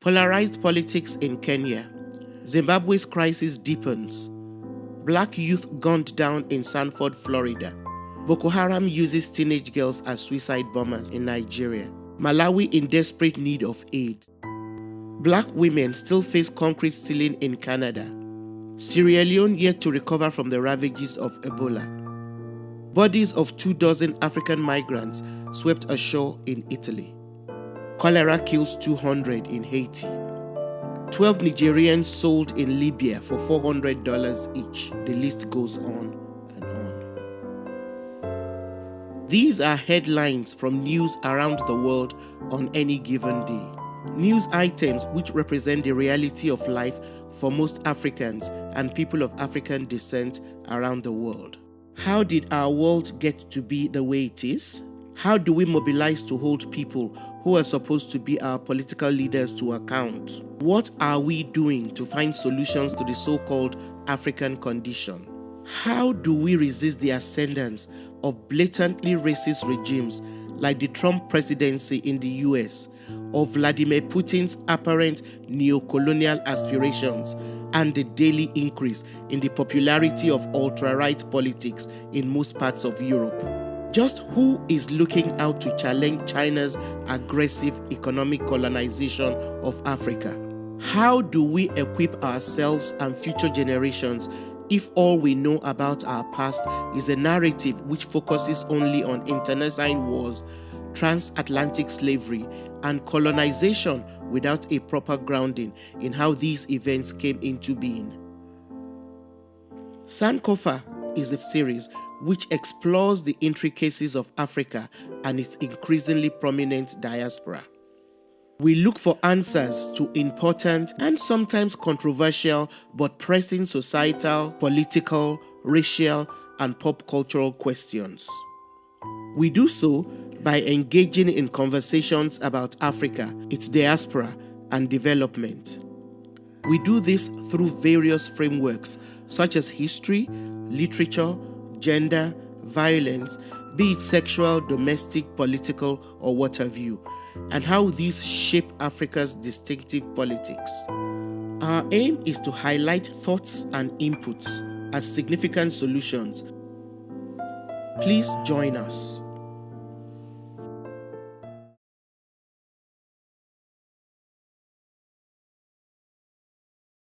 Polarized politics in Kenya. Zimbabwe's crisis deepens. Black youth gunned down in Sanford, Florida. Boko Haram uses teenage girls as suicide bombers in Nigeria. Malawi in desperate need of aid. Black women still face concrete ceiling in Canada. Sierra Leone yet to recover from the ravages of Ebola. Bodies of 24 African migrants swept ashore in Italy. Cholera kills 200 in Haiti. 12 Nigerians sold in Libya for $400 each. The list goes on and on. These are headlines from news around the world on any given day. News items which represent the reality of life for most Africans and people of African descent around the world. How did our world get to be the way it is? How do we mobilize to hold people who are supposed to be our political leaders to account? What are we doing to find solutions to the so-called African condition? How do we resist the ascendance of blatantly racist regimes like the Trump presidency in the US, or Vladimir Putin's apparent neo-colonial aspirations, and the daily increase in the popularity of ultra-right politics in most parts of Europe? Just who is looking out to challenge China's aggressive economic colonization of Africa? How do we equip ourselves and future generations if all we know about our past is a narrative which focuses only on internecine wars, transatlantic slavery, and colonization without a proper grounding in how these events came into being? Sankofa is a series which explores the intricacies of Africa and its increasingly prominent diaspora. We look for answers to important and sometimes controversial but pressing societal, political, racial, and pop cultural questions. We do so by engaging in conversations about Africa, its diaspora, and development. We do this through various frameworks such as history, literature, gender, violence, be it sexual, domestic, political, or what have you, and how these shape Africa's distinctive politics. Our aim is to highlight thoughts and inputs as significant solutions. Please join us.